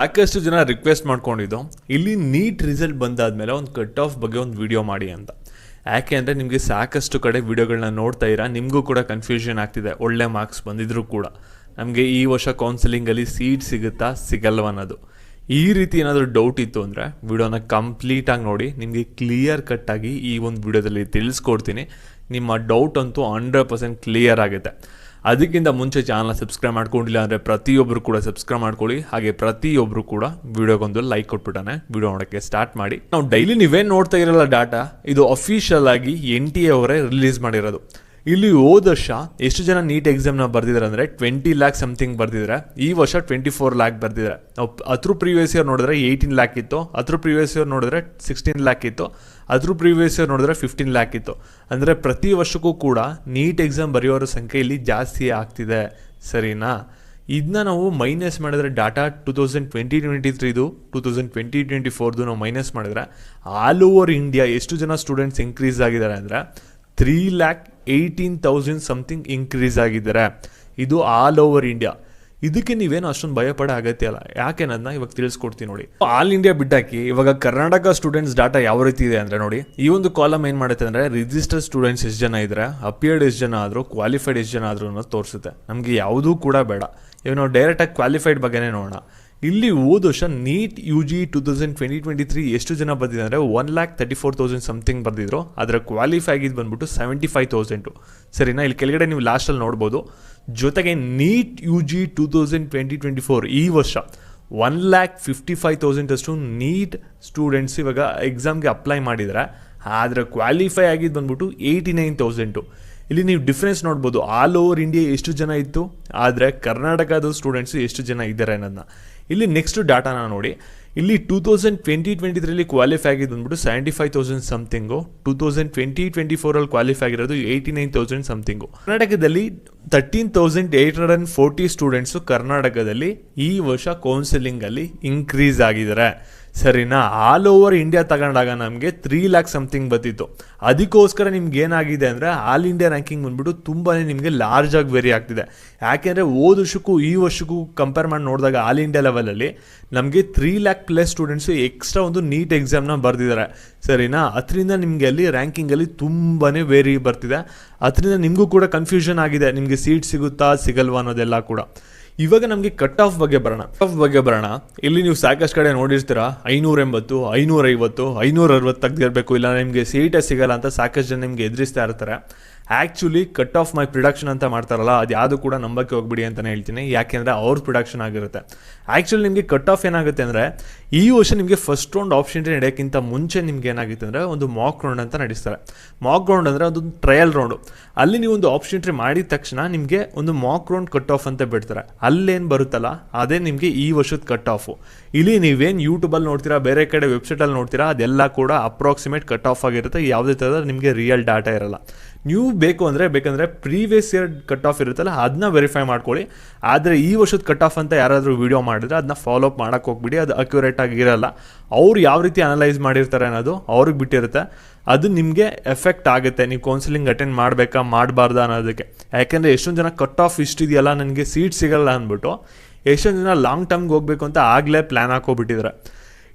ಸಾಕಷ್ಟು ಜನ ರಿಕ್ವೆಸ್ಟ್ ಮಾಡ್ಕೊಂಡಿದ್ದು ಇಲ್ಲಿ ನೀಟ್ ರಿಸಲ್ಟ್ ಬಂದಾದ್ಮೇಲೆ ಒಂದು ಕಟ್ ಆಫ್ ಬಗ್ಗೆ ಒಂದು ವಿಡಿಯೋ ಮಾಡಿ ಅಂತ. ಯಾಕೆ ಅಂದರೆ ನಿಮಗೆ ಸಾಕಷ್ಟು ಕಡೆ ವಿಡಿಯೋಗಳನ್ನ ನೋಡ್ತಾ ಇರಾ, ನಿಮಗೂ ಕೂಡ ಕನ್ಫ್ಯೂಷನ್ ಆಗ್ತಿದೆ. ಒಳ್ಳೆ ಮಾರ್ಕ್ಸ್ ಬಂದಿದ್ರೂ ಕೂಡ ನಮಗೆ ಈ ವರ್ಷ ಕೌನ್ಸಿಲಿಂಗಲ್ಲಿ ಸೀಟ್ ಸಿಗುತ್ತಾ ಸಿಗಲ್ವ ಅನ್ನೋದು. ಈ ರೀತಿ ಏನಾದರೂ ಡೌಟ್ ಇತ್ತು ಅಂದರೆ ವಿಡಿಯೋನ ಕಂಪ್ಲೀಟಾಗಿ ನೋಡಿ, ನಿಮಗೆ ಕ್ಲಿಯರ್ ಕಟ್ಟಾಗಿ ಈ ಒಂದು ವಿಡಿಯೋದಲ್ಲಿ ತಿಳಿಸ್ಕೊಡ್ತೀನಿ. ನಿಮ್ಮ ಡೌಟ್ ಅಂತೂ 100% ಕ್ಲಿಯರ್ ಆಗುತ್ತೆ. ಅದಕ್ಕಿಂತ ಮುಂಚೆ ಚಾನಲ್ನ ಸಬ್ಸ್ಕ್ರೈಬ್ ಮಾಡ್ಕೊಂಡಿಲ್ಲ ಅಂದರೆ ಪ್ರತಿಯೊಬ್ಬರು ಕೂಡ ಸಬ್ಸ್ಕ್ರೈಬ್ ಮಾಡ್ಕೊಳ್ಳಿ. ಹಾಗೆ ಪ್ರತಿಯೊಬ್ಬರು ಕೂಡ ವಿಡಿಯೋಗೊಂದು ಲೈಕ್ ಕೊಟ್ಬಿಟ್ಟಾನೆ ವಿಡಿಯೋ ನೋಡೋಕ್ಕೆ ಸ್ಟಾರ್ಟ್ ಮಾಡಿ. ನಾವು ಡೈಲಿ ನೀವೇನು ನೋಡ್ತಾ ಇರಲ್ಲ ಡಾಟಾ, ಇದು ಅಫಿಷಿಯಲ್ ಆಗಿ NTA ಅವರೇ ರಿಲೀಸ್ ಮಾಡಿರೋದು. ಇಲ್ಲಿ ಹೋದ ವರ್ಷ ಎಷ್ಟು ಜನ ನೀಟ್ ಎಕ್ಸಾಮ್ನ ಬರ್ದಿದ್ದಾರೆ ಅಂದರೆ 20 lakh ಸಮಥಿಂಗ್ ಬರ್ದಿದ್ದಾರೆ. ಈ ವರ್ಷ 24 lakh ಬರ್ದಿದ್ದಾರೆ. ನಾವು ಅದ್ರ ಪ್ರೀವಿಯಸ್ ಇಯರ್ ನೋಡಿದ್ರೆ 18 lakh ಇತ್ತು, ಅದ್ರ ಪ್ರೀವಿಯಸ್ ಇಯರ್ ನೋಡಿದ್ರೆ 16 lakh ಇತ್ತು, ಅದ್ರ ಪ್ರೀವಿಯಸ್ ಇಯರ್ ನೋಡಿದ್ರೆ 15 lakh ಇತ್ತು. ಅಂದರೆ ಪ್ರತಿ ವರ್ಷಕ್ಕೂ ಕೂಡ ನೀಟ್ ಎಕ್ಸಾಮ್ ಬರೆಯೋರ ಸಂಖ್ಯೆ ಇಲ್ಲಿ ಜಾಸ್ತಿ ಆಗ್ತಿದೆ. ಸರಿನಾ? ಇದನ್ನ ನಾವು ಮೈನಸ್ ಮಾಡಿದ್ರೆ ಡಾಟಾ 2020-23 2020-24 ನಾವು ಮೈನಸ್ ಮಾಡಿದ್ರೆ ಆಲ್ ಓವರ್ ಇಂಡಿಯಾ ಎಷ್ಟು ಜನ ಸ್ಟೂಡೆಂಟ್ಸ್ ಇನ್ಕ್ರೀಸ್ ಆಗಿದ್ದಾರೆ ಅಂದರೆ 3,18,000 ಸಮಥಿಂಗ್ ಇನ್ಕ್ರೀಸ್ ಆಗಿದ್ದಾರೆ. ಇದು ಆಲ್ ಓವರ್ ಇಂಡಿಯಾ. ಇದಕ್ಕೆ ನೀವೇನು ಅಷ್ಟೊಂದು ಭಯಪಡೋ ಅಗತ್ಯ ಅಲ್ಲ. ಯಾಕೆನ್ನೋದನ್ನ ಇವಾಗ ತಿಳಿಸ್ಕೊಡ್ತೀನಿ ನೋಡಿ. ಆಲ್ ಇಂಡಿಯಾ ಬಿಟ್ಟಾಕಿ ಇವಾಗ ಕರ್ನಾಟಕ ಸ್ಟೂಡೆಂಟ್ಸ್ ಡಾಟಾ ಯಾವ ರೀತಿ ಇದೆ ಅಂದರೆ ನೋಡಿ, ಈ ಒಂದು ಕಾಲಮ್ ಏನು ಮಾಡುತ್ತೆ ಅಂದರೆ ರಿಜಿಸ್ಟರ್ಡ್ ಸ್ಟೂಡೆಂಟ್ಸ್ ಎಷ್ಟು ಜನ ಇದ್ದಾರೆ, ಅಪಿಯರ್ಡ್ ಎಷ್ಟು ಜನ ಆದರೂ, ಕ್ವಾಲಿಫೈಡ್ ಎಷ್ಟು ಜನ ಆದರೂ ಅನ್ನೋದು ತೋರಿಸುತ್ತೆ. ನಮಗೆ ಯಾವುದೂ ಕೂಡ ಬೇಡ. ಇವಾಗ ನಾವು ಡೈರೆಕ್ಟಾಗಿ ಕ್ವಾಲಿಫೈಡ್ ಬಗ್ಗೆನೇ ನೋಡೋಣ. ಇಲ್ಲಿ ಹೋದ ವರ್ಷ ನೀಟ್ UG 2020-23 ಎಷ್ಟು ಜನ ಬರ್ದಿದೆ ಅಂದರೆ 1,34,000 ಸಮಥಿಂಗ್ ಬರ್ದಿದ್ರು. ಅದರ ಕ್ವಾಲಿಫೈ ಆಗಿದ್ದು ಬಂದ್ಬಿಟ್ಟು 75,000. ಸರಿನಾ? ಇಲ್ಲಿ ಕೆಳಗಡೆ ನೀವು ಲಾಸ್ಟಲ್ಲಿ ನೋಡ್ಬೋದು. ಜೊತೆಗೆ ನೀಟ್ UG 2020-24 ಈ ವರ್ಷ 1,55,000 ಅಷ್ಟು ನೀಟ್ ಸ್ಟೂಡೆಂಟ್ಸ್ ಇವಾಗ ಎಕ್ಸಾಮ್ಗೆ ಅಪ್ಲೈ ಮಾಡಿದರೆ, ಆದರೆ ಕ್ವಾಲಿಫೈ ಆಗಿದ್ದು ಬಂದ್ಬಿಟ್ಟು 89,000. ಇಲ್ಲಿ ನೀವು ಡಿಫ್ರೆನ್ಸ್ ನೋಡ್ಬೋದು. ಆಲ್ ಓವರ್ ಇಂಡಿಯಾ ಎಷ್ಟು ಜನ ಇತ್ತು, ಆದರೆ ಕರ್ನಾಟಕದ ಸ್ಟೂಡೆಂಟ್ಸು ಎಷ್ಟು ಜನ ಇದ್ದಾರೆ ಅನ್ನೋದನ್ನ. ಇಲ್ಲಿ ನೆಕ್ಸ್ಟ್ ಡಾಟಾನ ನೋಡಿ. ಇಲ್ಲಿ 2020-23 ಕ್ವಾಲಿಫೈ ಆಗಿದ್ದು ಬಂದ್ಬಿಟ್ಟು 75,000 ಸಮಥಿಂಗು, 2020-24 ಕ್ವಾಲಿಫೈ ಆಗಿರೋದು 89,000 ಸಮಥಿಂಗು. ಕರ್ನಾಟಕದಲ್ಲಿ 13,840 ಸ್ಟೂಡೆಂಟ್ಸು ಕರ್ನಾಟಕದಲ್ಲಿ ಈ ವರ್ಷ ಕೌನ್ಸಿಲಿಂಗಲ್ಲಿ ಇನ್ಕ್ರೀಸ್ ಆಗಿದ್ದಾರೆ. ಸರಿನಾ? ಆಲ್ ಓವರ್ ಇಂಡಿಯಾ ತಗೊಂಡಾಗ ನಮಗೆ 3 lakh ಸಮಥಿಂಗ್ ಬರ್ತಿತ್ತು. ಅದಕ್ಕೋಸ್ಕರ ನಿಮ್ಗೆ ಏನಾಗಿದೆ ಅಂದರೆ ಆಲ್ ಇಂಡಿಯಾ ರ್ಯಾಂಕಿಂಗ್ ಬಂದ್ಬಿಟ್ಟು ತುಂಬಾ ನಿಮಗೆ ಲಾರ್ಜ್ ಆಗಿ ವೇರಿ ಆಗ್ತಿದೆ. ಯಾಕೆಂದರೆ ಹೋದ ವರ್ಷಕ್ಕೂ ಈ ವರ್ಷಕ್ಕೂ ಕಂಪೇರ್ ಮಾಡಿ ನೋಡಿದಾಗ ಆಲ್ ಇಂಡಿಯಾ ಲೆವೆಲಲ್ಲಿ ನಮಗೆ 3 lakh ಪ್ಲಸ್ ಸ್ಟೂಡೆಂಟ್ಸು ಎಕ್ಸ್ಟ್ರಾ ಒಂದು ನೀಟ್ ಎಕ್ಸಾಮ್ನ ಬರ್ದಿದ್ದಾರೆ. ಸರಿನಾ? ಅದರಿಂದ ನಿಮಗೆ ಅಲ್ಲಿ ರ್ಯಾಂಕಿಂಗಲ್ಲಿ ತುಂಬಾ ವೇರಿ ಬರ್ತಿದೆ. ಅದರಿಂದ ನಿಮಗೂ ಕೂಡ ಕನ್ಫ್ಯೂಷನ್ ಆಗಿದೆ, ನಿಮಗೆ ಸೀಟ್ ಸಿಗುತ್ತಾ ಸಿಗಲ್ವಾ ಅನ್ನೋದೆಲ್ಲ ಕೂಡ. ಇವಾಗ ನಮಗೆ ಕಟ್ ಆಫ್ ಬಗ್ಗೆ ಬರೋಣ. ಇಲ್ಲಿ ನೀವು ಸಾಕಷ್ಟು ಕಡೆ ನೋಡಿರ್ತೀರಾ 580, 550, 560 ತೆಗೆದಿರಬೇಕು, ಇಲ್ಲ ನಿಮಗೆ ಸೀಟೇ ಸಿಗಲ್ಲ ಅಂತ ಸಾಕಷ್ಟು ಜನ ನಿಮಗೆ ಎದುರಿಸ್ತಾ ಇರ್ತಾರೆ. ಆ್ಯಕ್ಚುಲಿ ಕಟ್ ಆಫ್ ಮೈ ಪ್ರಿಡಕ್ಷನ್ ಅಂತ ಮಾಡ್ತಾರಲ್ಲ, ಅದು ಯಾವುದು ಕೂಡ ನಂಬಕ್ಕೆ ಹೋಗ್ಬಿಡಿ ಅಂತಲೇ ಹೇಳ್ತೀನಿ. ಯಾಕೆಂದರೆ ಅವ್ರ ಪ್ರಿಡಕ್ಷನ್ ಆಗಿರುತ್ತೆ. ಆ್ಯಕ್ಚುಲಿ ನಿಮಗೆ ಕಟ್ ಆಫ್ ಏನಾಗುತ್ತೆ ಅಂದರೆ ಈ ವರ್ಷ ನಿಮಗೆ ಫಸ್ಟ್ ರೌಂಡ್ ಆಪ್ಷನ್ ನಡೆಯೋಕ್ಕಿಂತ ಮುಂಚೆ ನಿಮ್ಗೆ ಏನಾಗುತ್ತೆ ಅಂದರೆ ಒಂದು ಮಾಕ್ ರೌಂಡ್ ಅಂತ ನಡೆಸ್ತಾರೆ. ಮಾಕ್ ರೌಂಡ್ ಅಂದರೆ ಅದೊಂದು ಟ್ರಯಲ್ ರೌಂಡು. ಅಲ್ಲಿ ನೀವು ಒಂದು ಆಪ್ಷನ್ ಮಾಡಿದ ತಕ್ಷಣ ನಿಮಗೆ ಒಂದು ಮಾಕ್ ರೌಂಡ್ ಕಟ್ ಆಫ್ ಅಂತ ಬಿಡ್ತಾರೆ. ಅಲ್ಲೇನು ಬರುತ್ತಲ್ಲ ಅದೇ ನಿಮಗೆ ಈ ವರ್ಷದ ಕಟ್ ಆಫು. ಇಲ್ಲಿ ನೀವೇನು ಯೂಟ್ಯೂಬಲ್ಲಿ ನೋಡ್ತೀರಾ, ಬೇರೆ ಕಡೆ ವೆಬ್ಸೈಟಲ್ಲಿ ನೋಡ್ತೀರಾ, ಅದೆಲ್ಲ ಕೂಡ ಅಪ್ರಾಕ್ಸಿಮೇಟ್ ಕಟ್ ಆಫ್ ಆಗಿರುತ್ತೆ. ಯಾವುದೇ ಥರದ ನಿಮಗೆ ರಿಯಲ್ ಡಾಟಾ ಇರಲ್ಲ. ನೀವು ಬೇಕಂದರೆ ಪ್ರೀವಿಯಸ್ ಇಯರ್ ಕಟ್ ಆಫ್ ಇರುತ್ತಲ್ಲ ಅದನ್ನ ವೆರಿಫೈ ಮಾಡ್ಕೊಳ್ಳಿ. ಆದರೆ ಈ ವರ್ಷದ ಕಟ್ ಆಫ್ ಅಂತ ಯಾರಾದರೂ ವಿಡಿಯೋ ಮಾಡಿದ್ರೆ ಅದನ್ನ ಫಾಲೋ ಅಪ್ ಮಾಡೋಕ್ಕೆ ಹೋಗ್ಬಿಡಿ. ಅದು ಅಕ್ಯುರೇಟ್ ಆಗಿರಲ್ಲ. ಅವ್ರು ಯಾವ ರೀತಿ ಅನಲೈಸ್ ಮಾಡಿರ್ತಾರೆ ಅನ್ನೋದು ಅವ್ರಿಗೆ ಬಿಟ್ಟಿರುತ್ತೆ. ಅದು ನಿಮಗೆ ಎಫೆಕ್ಟ್ ಆಗುತ್ತೆ, ನೀವು ಕೌನ್ಸಿಲಿಂಗ್ ಅಟೆಂಡ್ ಮಾಡಬೇಕಾ ಮಾಡಬಾರ್ದಾ ಅನ್ನೋದಕ್ಕೆ. ಯಾಕೆಂದರೆ ಎಷ್ಟೊಂದು ಜನ ಕಟ್ ಆಫ್ ಇಷ್ಟಿದೆಯಲ್ಲ ನನಗೆ ಸೀಟ್ ಸಿಗಲ್ಲ ಅಂದ್ಬಿಟ್ಟು ಎಷ್ಟೊಂದು ಜನ ಲಾಂಗ್ ಟರ್ಮ್ಗೆ ಹೋಗಬೇಕು ಅಂತ ಆಗಲೇ ಪ್ಲ್ಯಾನ್ ಹಾಕೋಬಿಟ್ಟಿದ್ದಾರೆ.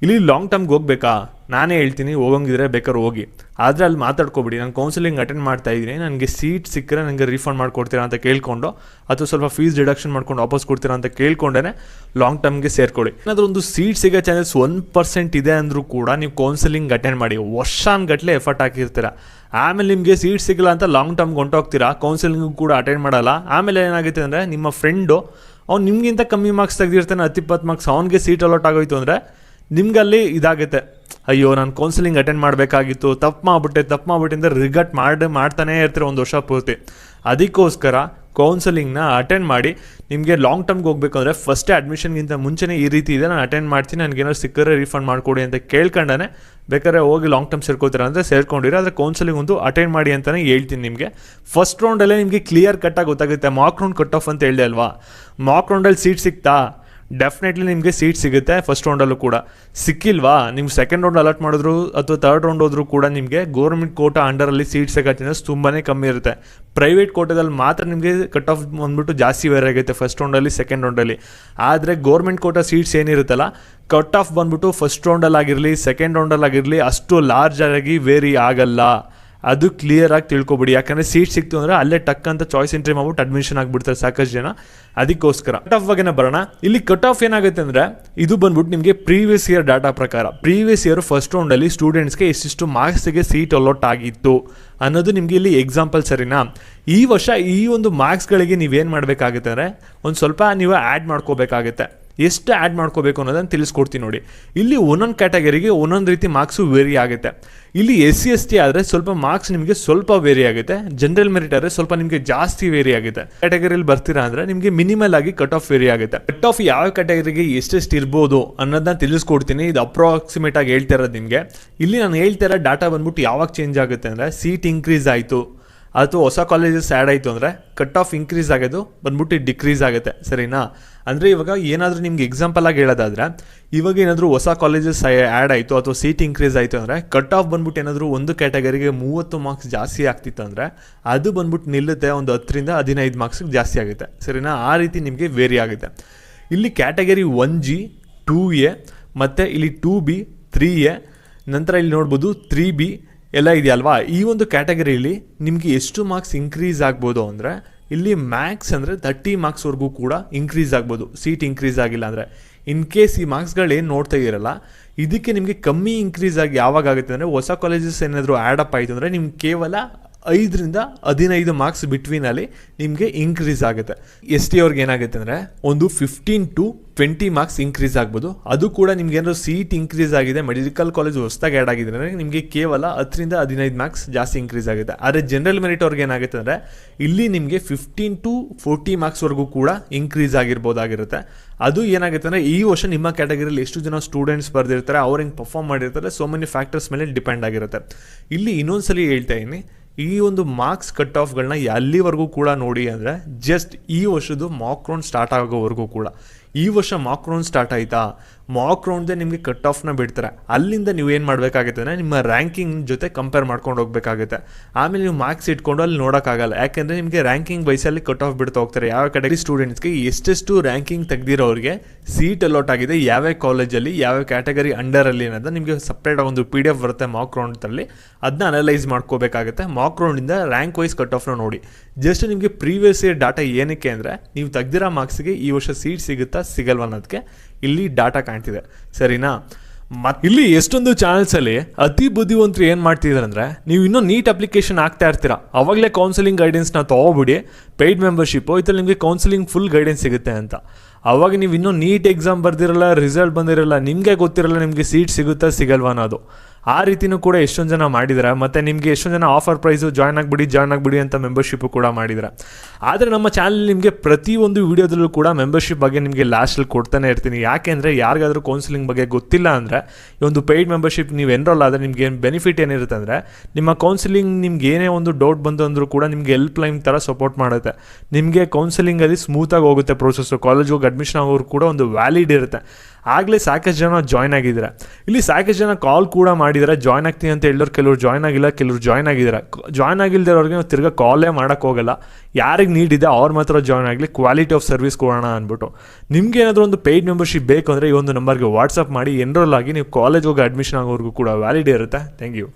ಇಲ್ಲಿ ಲಾಂಗ್ ಟರ್ಮ್ಗೆ ಹೋಗ್ಬೇಕಾ? ನಾನೇ ಹೇಳ್ತೀನಿ, ಹೋಗಂಗಿದ್ರೆ ಬೇಕಾದ್ರೆ ಹೋಗಿ. ಆದರೆ ಅಲ್ಲಿ ಮಾತಾಡ್ಕೊಬಿಡಿ, ನಾನು ಕೌನ್ಸಿಲಿಂಗ್ ಅಟೆಂಡ್ ಮಾಡ್ತಾ ಇದ್ದೀನಿ, ನನಗೆ ಸೀಟ್ ಸಿಕ್ಕರೆ ನನಗೆ ರೀಫಂಡ್ ಮಾಡ್ಕೊಡ್ತೀರಾ ಅಂತ ಕೇಳ್ಕೊಂಡು, ಅಥವಾ ಸ್ವಲ್ಪ ಫೀಸ್ ಡಿಡಕ್ಷನ್ ಮಾಡ್ಕೊಂಡು ವಾಪಸ್ ಕೊಡ್ತೀರಾ ಅಂತ ಕೇಳ್ಕೊಂಡೇ ಲಾಂಗ್ ಟರ್ಮ್ಗೆ ಸೇರ್ಕೊಳ್ಳಿ. ಏನಾದರೂ ಒಂದು ಸೀಟ್ ಸಿಗೋ ಚಾನ್ಸಸ್ 1% ಇದೆ ಅಂದರೂ ಕೂಡ ನೀವು ಕೌನ್ಸಿಲಿಂಗ್ ಅಟೆಂಡ್ ಮಾಡಿ. ವರ್ಷಾನ್ಗಟ್ಟಲೆ ಎಫರ್ಟ್ ಹಾಕಿರ್ತೀರ. ಆಮೇಲೆ ನಿಮಗೆ ಸೀಟ್ ಸಿಗಲ್ಲ ಅಂತ ಲಾಂಗ್ ಟರ್ಮ್ಗೆ ಹೊಂಟೋಗ್ತೀರಾ, ಕೌನ್ಸಿಲಿಂಗ್ ಕೂಡ ಅಟೆಂಡ್ ಮಾಡಲ್ಲ. ಆಮೇಲೆ ಏನಾಗುತ್ತೆ ಅಂದರೆ ನಿಮ್ಮ ಫ್ರೆಂಡು ಅವ್ನು ನಿಮಗಿಂತ ಕಮ್ಮಿ ಮಾರ್ಕ್ಸ್ ತೆಗೆದಿರ್ತಾನೆ, 10-20 ಮಾರ್ಕ್ಸ್, ಅವ್ನಿಗೆ ಸೀಟ್ ಅಲಾಟ್ ಆಗೋಯ್ತು ಅಂದರೆ ನಿಮ್ಗಲ್ಲಿ ಇದಾಗುತ್ತೆ. ಅಯ್ಯೋ ನಾನು ಕೌನ್ಸಿಲಿಂಗ್ ಅಟೆಂಡ್ ಮಾಡಬೇಕಾಗಿತ್ತು, ತಪ್ಪು ಮಾಡಿಬಿಟ್ಟೆ ಅಂತ ರಿಗಟ್ ಮಾಡ್ತಾನೇ ಇರ್ತೀರ ಒಂದು ವರ್ಷ ಪೂರ್ತಿ. ಅದಕ್ಕೋಸ್ಕರ ಕೌನ್ಸಿಲಿಂಗ್ನ ಅಟೆಂಡ್ ಮಾಡಿ. ನಿಮಗೆ ಲಾಂಗ್ ಟರ್ಮ್ಗೆ ಹೋಗ್ಬೇಕಂದ್ರೆ ಫಸ್ಟೇ ಅಡ್ಮಿಷನ್ಗಿಂತ ಮುಂಚೆನೇ ಈ ರೀತಿ ಇದೆ, ನಾನು ಅಟೆಂಡ್ ಮಾಡ್ತೀನಿ, ನನಗೇನಾದ್ರು ಸಿಕ್ಕರೆ ರೀಫಂಡ್ ಮಾಡಿಕೊಡಿ ಅಂತ ಕೇಳ್ಕೊಂಡೇ ಬೇಕಾದ್ರೆ ಹೋಗಿ ಲಾಂಗ್ ಟರ್ಮ್ ಸೇರ್ಕೋತೀರ ಅಂದರೆ ಸೇರ್ಕೊಂಡಿರಿ. ಆದರೆ ಕೌನ್ಸಿಲಿಂಗ್ ಒಂದು ಅಟೆಂಡ್ ಮಾಡಿ ಅಂತಲೇ ಹೇಳ್ತೀನಿ ನಿಮಗೆ. ಫಸ್ಟ್ ರೌಂಡಲ್ಲೇ ನಿಮಗೆ ಕ್ಲಿಯರ್ ಕಟ್ಟಾಗಿ ಗೊತ್ತಾಗುತ್ತೆ. ಮಾಕ್ ರೌಂಡ್ ಕಟ್ ಆಫ್ ಅಂತ ಹೇಳಿದೆ ಅಲ್ವಾ, ಮಾಕ್ ರೌಂಡಲ್ಲಿ ಸೀಟ್ ಸಿಗ್ತಾ ಡೆಫಿನೆಟ್ಲಿ ನಿಮಗೆ ಸೀಟ್ ಸಿಗುತ್ತೆ ಫಸ್ಟ್ ರೌಂಡಲ್ಲೂ ಕೂಡ. ಸಿಕ್ಕಿಲ್ವಾ, ನಿಮ್ಗೆ ಸೆಕೆಂಡ್ ರೌಂಡ್ ಅಲಾಟ್ ಮಾಡಿದ್ರು ಅಥವಾ ಥರ್ಡ್ ರೌಂಡ್ ಹೋದ್ರೂ ಕೂಡ ನಿಮಗೆ ಗೌರ್ಮೆಂಟ್ ಕೋಟಾ ಅಂಡರಲ್ಲಿ ಸೀಟ್ ಸಿಗೋ ಚಾನ್ಸಸ್ ತುಂಬಾ ಕಮ್ಮಿ ಇರುತ್ತೆ. ಪ್ರೈವೇಟ್ ಕೋಟಾದಲ್ಲಿ ಮಾತ್ರ ನಿಮಗೆ ಕಟ್ ಆಫ್ ಬಂದ್ಬಿಟ್ಟು ಜಾಸ್ತಿ ವೇರಿ ಆಗುತ್ತೆ ಫಸ್ಟ್ ರೌಂಡಲ್ಲಿ ಸೆಕೆಂಡ್ ರೌಂಡಲ್ಲಿ. ಆದರೆ ಗೌರ್ಮೆಂಟ್ ಕೋಟಾ ಸೀಟ್ಸ್ ಏನಿರುತ್ತಲ್ಲ, ಕಟ್ ಆಫ್ ಬಂದ್ಬಿಟ್ಟು ಫಸ್ಟ್ ರೌಂಡಲ್ಲಾಗಿರಲಿ ಸೆಕೆಂಡ್ ರೌಂಡಲ್ಲಾಗಿರಲಿ ಅಷ್ಟು ಲಾರ್ಜ್ ಆಗಿ ವೇರಿ ಆಗಲ್ಲ. ಅದು ಕ್ಲಿಯರಾಗಿ ತಿಳ್ಕೊಬಿಡಿ. ಯಾಕಂದರೆ ಸೀಟ್ ಸಿಕ್ತು ಅಂದರೆ ಅಲ್ಲೇ ಟಕ್ ಅಂತ ಚಾಯ್ಸ್ ಎಂಟ್ರಿ ಮಾಡ್ಬಿಟ್ಟು ಅಡ್ಮಿಷನ್ ಆಗಿಬಿಡ್ತಾರೆ ಸಾಕಷ್ಟು ಜನ. ಅದಕ್ಕೋಸ್ಕರ ಕಟ್ ಆಫ್ ಬಗ್ಗೆನೇ ಬರೋಣ. ಇಲ್ಲಿ ಕಟ್ ಆಫ್ ಏನಾಗುತ್ತೆ ಅಂದರೆ ಇದು ಬಂದ್ಬಿಟ್ಟು ನಿಮಗೆ ಪ್ರೀವಿಯಸ್ ಇಯರ್ ಡಾಟಾ ಪ್ರಕಾರ, ಪ್ರೀವಿಯಸ್ ಇಯರ್ ಫಸ್ಟ್ ರೌಂಡಲ್ಲಿ ಸ್ಟೂಡೆಂಟ್ಸ್ಗೆ ಎಷ್ಟಿಷ್ಟು ಮಾರ್ಕ್ಸ್ಗೆ ಸೀಟ್ ಅಲಾಟ್ ಆಗಿತ್ತು ಅನ್ನೋದು ನಿಮಗೆ ಇಲ್ಲಿ ಎಕ್ಸಾಂಪಲ್. ಸರಿನಾ? ಈ ವರ್ಷ ಈ ಒಂದು ಮಾರ್ಕ್ಸ್ಗಳಿಗೆ ನೀವೇನು ಮಾಡಬೇಕಾಗುತ್ತೆ ಅಂದರೆ ಒಂದು ಸ್ವಲ್ಪ ನೀವು ಆ್ಯಡ್ ಮಾಡ್ಕೋಬೇಕಾಗುತ್ತೆ. ಎಷ್ಟು ಆ್ಯಡ್ ಮಾಡ್ಕೋಬೇಕು ಅನ್ನೋದನ್ನು ತಿಳಿಸ್ಕೊಡ್ತೀನಿ ನೋಡಿ. ಇಲ್ಲಿ ಒಂದೊಂದು ಕ್ಯಾಟಗರಿಗೆ ಒಂದೊಂದು ರೀತಿ ಮಾರ್ಕ್ಸು ವೇರಿ ಆಗುತ್ತೆ. ಇಲ್ಲಿ SC/ST ಆದರೆ ಸ್ವಲ್ಪ ಮಾರ್ಕ್ಸ್ ನಿಮಗೆ ಸ್ವಲ್ಪ ವೇರಿ ಆಗುತ್ತೆ. ಜನರಲ್ ಮೆರಿಟ್ ಆದರೆ ಸ್ವಲ್ಪ ನಿಮಗೆ ಜಾಸ್ತಿ ವೇರಿ ಆಗುತ್ತೆ. ಕ್ಯಾಟಗರಿಯಲ್ಲಿ ಬರ್ತೀರಾ ಅಂದರೆ ನಿಮಗೆ ಮಿನಿಮಲ್ ಆಗಿ ಕಟ್ ಆಫ್ ವೇರಿ ಆಗುತ್ತೆ. ಕಟ್ ಆಫ್ ಯಾವ ಕ್ಯಾಟಗರಿಗೆ ಎಷ್ಟೆಷ್ಟು ಇರ್ಬೋದು ಅನ್ನೋದನ್ನ ತಿಳಿಸ್ಕೊಡ್ತೀನಿ. ಇದು ಅಪ್ರಾಕ್ಸಿಮೇಟ್ ಆಗಿ ಹೇಳ್ತಾ ಇರೋದು ನಿಮಗೆ. ಇಲ್ಲಿ ನಾನು ಹೇಳ್ತಾ ಇರೋ ಡಾಟಾ ಬಂದ್ಬಿಟ್ಟು ಯಾವಾಗ ಚೇಂಜ್ ಆಗುತ್ತೆ ಅಂದರೆ ಸೀಟ್ ಇನ್ಕ್ರೀಸ್ ಆಯಿತು ಅಥವಾ ಹೊಸ ಕಾಲೇಜಸ್ ಆ್ಯಡ್ ಆಯಿತು ಅಂದರೆ ಕಟ್ ಆಫ್ ಇನ್ಕ್ರೀಸ್ ಆಗೋದು ಬಂದ್ಬಿಟ್ಟು ಡಿಕ್ರೀಸ್ ಆಗುತ್ತೆ. ಸರಿನಾ? ಅಂದರೆ ಇವಾಗ ಏನಾದರೂ ನಿಮ್ಗೆ ಎಕ್ಸಾಂಪಲ್ ಆಗಿ ಹೇಳೋದಾದರೆ, ಇವಾಗ ಏನಾದರೂ ಹೊಸ ಕಾಲೇಜಸ್ ಆ್ಯಡ್ ಆಯಿತು ಅಥವಾ ಸೀಟ್ ಇನ್ಕ್ರೀಸ್ ಆಯಿತು ಅಂದರೆ ಕಟ್ ಆಫ್ ಬಂದ್ಬಿಟ್ಟು ಏನಾದರೂ ಒಂದು ಕ್ಯಾಟಗರಿಗೆ 30 ಮಾರ್ಕ್ಸ್ ಜಾಸ್ತಿ ಆಗ್ತಿತ್ತು ಅಂದರೆ ಅದು ಬಂದ್ಬಿಟ್ಟು ನಿಲ್ಲುತ್ತೆ, ಒಂದು 10ರಿಂದ 15 ಮಾರ್ಕ್ಸಿಗೆ ಜಾಸ್ತಿ ಆಗುತ್ತೆ. ಸರಿನಾ? ಆ ರೀತಿ ನಿಮಗೆ ವೇರಿ ಆಗುತ್ತೆ. ಇಲ್ಲಿ ಕ್ಯಾಟಗರಿ 1G 2A ಮತ್ತು ಇಲ್ಲಿ 2B 3A ನಂತರ ಇಲ್ಲಿ ನೋಡ್ಬೋದು 3B ಎಲ್ಲ ಇದೆಯಲ್ವಾ. ಈ ಒಂದು ಕ್ಯಾಟಗರಿಯಲ್ಲಿ ನಿಮಗೆ ಎಷ್ಟು ಮಾರ್ಕ್ಸ್ ಇನ್ಕ್ರೀಸ್ ಆಗ್ಬೋದು ಅಂದರೆ ಇಲ್ಲಿ ಮ್ಯಾಕ್ಸ್ ಅಂದರೆ 30 ಮಾರ್ಕ್ಸ್ವರೆಗೂ ಕೂಡ ಇನ್ಕ್ರೀಸ್ ಆಗ್ಬೋದು ಸೀಟ್ ಇನ್ಕ್ರೀಸ್ ಆಗಿಲ್ಲ ಅಂದರೆ. ಇನ್ ಕೇಸ್ ಈ ಮಾರ್ಕ್ಸ್ಗಳೇನು ನೋಡ್ತಾ ಇರಲ್ಲ, ಇದಕ್ಕೆ ನಿಮಗೆ ಕಮ್ಮಿ ಇನ್ಕ್ರೀಸ್ ಆಗಿ ಯಾವಾಗ ಆಗುತ್ತೆ ಅಂದರೆ ಹೊಸ ಕಾಲೇಜಸ್ ಏನಾದರೂ ಆ್ಯಡಪ್ ಆಯಿತು ಅಂದರೆ ನಿಮ್ಗೆ ಕೇವಲ 5ರಿಂದ 15 ಮಾರ್ಕ್ಸ್ ಬಿಟ್ವೀನಲ್ಲಿ ನಿಮಗೆ ಇನ್ಕ್ರೀಸ್ ಆಗುತ್ತೆ. ST ಅವ್ರಿಗೆ ಏನಾಗುತ್ತೆ ಅಂದರೆ ಒಂದು 15 to 20 ಮಾರ್ಕ್ಸ್ ಇನ್ಕ್ರೀಸ್ ಆಗ್ಬೋದು. ಅದು ಕೂಡ ನಿಮ್ಗೆ ಏನಾದ್ರು ಸೀಟ್ ಇನ್ಕ್ರೀಸ್ ಆಗಿದೆ, ಮೆಡಿಕಲ್ ಕಾಲೇಜ್ ಹೊಸದಾಗಿ ಆ್ಯಡ್ ಆಗಿದೆ ಅಂದರೆ ನಿಮಗೆ ಕೇವಲ 10ರಿಂದ 15 ಮಾರ್ಕ್ಸ್ ಜಾಸ್ತಿ ಇನ್ಕ್ರೀಸ್ ಆಗುತ್ತೆ. ಆದರೆ ಜನರಲ್ ಮೆರಿಟ್ ಅವ್ರಿಗೆ ಏನಾಗುತ್ತೆ ಅಂದರೆ ಇಲ್ಲಿ ನಿಮಗೆ 15 to 40 ಮಾರ್ಕ್ಸ್ವರೆಗೂ ಕೂಡ ಇನ್ಕ್ರೀಸ್ ಆಗಿರ್ಬೋದಾಗಿರುತ್ತೆ. ಅದು ಏನಾಗುತ್ತೆ ಅಂದರೆ ಈ ವರ್ಷ ನಿಮ್ಮ ಕ್ಯಾಟಗರಿಯಲ್ಲಿ ಎಷ್ಟು ಜನ ಸ್ಟೂಡೆಂಟ್ಸ್ ಬರೆದಿರ್ತಾರೆ, ಅವ್ರು ಹೆಂಗೆ ಪರ್ಫಾರ್ಮ್ ಮಾಡಿರ್ತಾರೆ, ಸೋ ಮೆನಿ ಫ್ಯಾಕ್ಟರ್ಸ್ ಮೇಲೆ ಡಿಪೆಂಡ್ ಆಗಿರುತ್ತೆ. ಇಲ್ಲಿ ಇನ್ನೊಂದ್ಸಲಿ ಹೇಳ್ತಾ ಇದ್ದೀನಿ, ಈ ಒಂದು ಮಾರ್ಕ್ಸ್ ಕಟ್ ಆಫ್ಗಳನ್ನ ಎಲ್ಲಿವರೆಗೂ ಕೂಡ ನೋಡಿ ಅಂದರೆ ಜಸ್ಟ್ ಈ ವರ್ಷದ್ದು ಮಾಕ್ ರೌಂಡ್ ಸ್ಟಾರ್ಟ್ ಆಗೋವರೆಗೂ ಕೂಡ. ಈ ವರ್ಷ ಮಾಕ್ ರೌಂಡ್ ಸ್ಟಾರ್ಟ್ ಆಯಿತಾ, ಮಾಕ್ ರೌಂಡ್ದೇ ನಿಮಗೆ ಕಟ್ ಆಫ್ನ ಬಿಡ್ತಾರೆ. ಅಲ್ಲಿಂದ ನೀವು ಏನು ಮಾಡಬೇಕಾಗುತ್ತೆ ಅಂದರೆ ನಿಮ್ಮ ರ್ಯಾಂಕಿಂಗ್ ಜೊತೆ ಕಂಪೇರ್ ಮಾಡ್ಕೊಂಡು ಹೋಗಬೇಕಾಗುತ್ತೆ. ಆಮೇಲೆ ನೀವು ಮಾರ್ಕ್ಸ್ ಇಟ್ಕೊಂಡು ಅಲ್ಲಿ ನೋಡೋಕ್ಕಾಗಲ್ಲ, ಯಾಕೆಂದರೆ ನಿಮಗೆ ರ್ಯಾಂಕಿಂಗ್ ವೈಸಲ್ಲಿ ಕಟ್ ಆಫ್ ಬಿಡ್ತಾ ಹೋಗ್ತಾರೆ. ಯಾವ ಕ್ಯಾಟಗರಿ ಸ್ಟೂಡೆಂಟ್ಸ್ಗೆ ಎಷ್ಟೆಷ್ಟು ರ್ಯಾಂಕಿಂಗ್ ತೆಗೆದಿರೋರಿಗೆ ಸೀಟ್ ಅಲಾಟ್ ಆಗಿದೆ, ಯಾವ್ಯಾವ ಕಾಲೇಜಲ್ಲಿ ಯಾವ್ಯಾವ ಕ್ಯಾಟಗರಿ ಅಂಡರಲ್ಲಿ ಅನ್ನೋದು ನಿಮಗೆ ಸಪ್ರೇಟಾಗಿ ಒಂದು PDF ಬರುತ್ತೆ ಮಾಕ್ ರೌಂಡಲ್ಲಿ. ಅದನ್ನ ಅನಲೈಸ್ ಮಾಡ್ಕೋಬೇಕಾಗುತ್ತೆ. ಮಾಕ್ ರೌಂಡಿಂದ ರ್ಯಾಂಕ್ ವೈಸ್ ಕಟ್ ಆಫ್ನ ನೋಡಿ. ಜಸ್ಟ್ ನಿಮಗೆ ಪ್ರೀವಿಯಸ್ ಇಯರ್ ಡಾಟಾ ಏನಕ್ಕೆ ಅಂದರೆ ನೀವು ತೆಗ್ದಿರೋ ಮಾರ್ಕ್ಸ್ಗೆ ಈ ವರ್ಷ ಸೀಟ್ ಸಿಗುತ್ತಾ ಸಿಗಲ್ವ ಅನ್ನೋದಕ್ಕೆ ಇಲ್ಲಿ ಡಾಟಾ ಕಾಣ್ತಿದೆ. ಸರಿನಾ? ಇಲ್ಲಿ ಎಷ್ಟೊಂದು ಚಾನಲ್ಸಲ್ಲಿ ಅತಿ ಬುದ್ಧಿವಂತರು ಏನು ಮಾಡ್ತಿದ್ದಾರೆ ಅಂದರೆ, ನೀವು ಇನ್ನೂ ನೀಟ್ ಅಪ್ಲಿಕೇಶನ್ ಆಗ್ತಾ ಇರ್ತೀರಾ, ಅವಾಗಲೇ ಕೌನ್ಸಿಲಿಂಗ್ ಗೈಡೆನ್ಸ್ನ ತೊಗೊಬಿಡಿ, ಪೇಯ್ಡ್ ಮೆಂಬರ್ಶಿಪ್ಪು ಇದರಲ್ಲಿ ನಿಮಗೆ ಕೌನ್ಸಿಲಿಂಗ್ ಫುಲ್ ಗೈಡೆನ್ಸ್ ಸಿಗುತ್ತೆ ಅಂತ. ಅವಾಗ ನೀವು ಇನ್ನೂ ನೀಟ್ ಎಕ್ಸಾಮ್ ಬರ್ದಿರಲ್ಲ, ರಿಸಲ್ಟ್ ಬಂದಿರಲ್ಲ, ನಿಮಗೆ ಗೊತ್ತಿರಲ್ಲ ನಿಮಗೆ ಸೀಟ್ ಸಿಗುತ್ತಾ ಸಿಗಲ್ವಾ ಅನ್ನೋದು. ಆ ರೀತಿಯೂ ಕೂಡ ಎಷ್ಟೊಂದು ಜನ ಮಾಡಿದ್ದಾರೆ. ಮತ್ತು ನಿಮಗೆ ಎಷ್ಟೊಂದು ಜನ ಆಫರ್ ಪ್ರೈಸು ಜಾಯ್ನ್ ಆಗಿಬಿಡಿ ಅಂತ ಮೆಂಬರ್ಶಿಪ್ಪು ಕೂಡ ಮಾಡಿದ್ದಾರೆ. ಆದರೆ ನಮ್ಮ ಚಾನಲ್ ನಿಮಗೆ ಪ್ರತಿಯೊಂದು ವೀಡಿಯೋದಲ್ಲೂ ಕೂಡ ಮೆಂಬರ್ಶಿಪ್ ಬಗ್ಗೆ ನಿಮಗೆ ಲಾಸ್ಟಲ್ಲಿ ಕೊಡ್ತಾನೆ ಇರ್ತೀನಿ. ಯಾಕೆಂದರೆ ಯಾರಿಗಾದರೂ ಕೌನ್ಸಿಲಿಂಗ್ ಬಗ್ಗೆ ಗೊತ್ತಿಲ್ಲ ಅಂದರೆ ಈ ಒಂದು ಪೇಯ್ಡ್ ಮೆಂಬರ್ಶಿಪ್ ನೀವು ಎನ್ರೋಲ್ ಆದರೆ ನಿಮ್ಗೆ ಏನು ಬೆನಿಫಿಟ್ ಏನಿರುತ್ತೆ ಅಂದರೆ, ನಿಮ್ಮ ಕೌನ್ಸಿಲಿಂಗ್ ನಿಮ್ಗೆ ಏನೇ ಒಂದು ಡೌಟ್ ಬಂದು ಅಂದರೂ ಕೂಡ ನಿಮಗೆ ಹೆಲ್ಪ್ ಲೈನ್ ಥರ ಸಪೋರ್ಟ್ ಮಾಡುತ್ತೆ. ನಿಮಗೆ ಕೌನ್ಸಿಲಿಂಗಲ್ಲಿ ಸ್ಮೂತಾಗಿ ಹೋಗುತ್ತೆ ಪ್ರೋಸೆಸ್ಸು. ಕಾಲೇಜ್ ಹೋಗಿ ಅಡ್ಮಿಷನ್ ಆಗೋರು ಕೂಡ ಒಂದು ವ್ಯಾಲಿಡ್ ಇರುತ್ತೆ. ಆಗಲೇ ಸಾಕಷ್ಟು ಜನ ಜಾಯ್ನ್ ಆಗಿದ್ದಾರೆ. ಇಲ್ಲಿ ಸಾಕಷ್ಟು ಜನ ಕಾಲ್ ಕೂಡ ಮಾಡಿದ್ದಾರೆ, ಜಾಯ್ನ್ ಆಗ್ತೀನಿ ಅಂತ ಹೇಳಿದ್ರು. ಕೆಲವರು ಜಾಯ್ನ್ ಆಗಿಲ್ಲ, ಕೆಲವರು ಜಾಯ್ನ್ ಆಗಿದ್ದಾರೆ. ಜಾಯ್ನ್ ಆಗಿಲ್ದಿರೋರಿಗೆ ನಾವು ತಿರ್ಗಾ ಕಾಲೇ ಮಾಡೋಕ್ಕೆ ಹೋಗಲ್ಲ. ಯಾರಿಗೆ ನೀಡಿದೆ ಅವ್ರು ಮಾತ್ರ ಜಾಯ್ನ್ ಆಗಲಿ, ಕ್ವಾಲಿಟಿ ಆಫ್ ಸರ್ವಿಸ್ ಕೊಡೋಣ ಅಂದ್ಬಿಟ್ಟು. ನಿಮ್ಗೆ ಏನಾದರೂ ಒಂದು ಪೇಯ್ಡ್ ಮೆಂಬರ್ಶಿಪ್ ಬೇಕು ಅಂದರೆ ಈ ಒಂದು ನಂಬರ್ಗೆ ವಾಟ್ಸಪ್ ಮಾಡಿ ಎನ್ರೋಲ್ ಆಗಿ ನೀವು ಕಾಲೇಜ್ ಹೋಗಿ ಅಡ್ಮಿಷನ್ ಆಗೋವರೆಗೂ ಕೂಡ ವ್ಯಾಲಿಡ್ ಇರುತ್ತೆ. Thank you.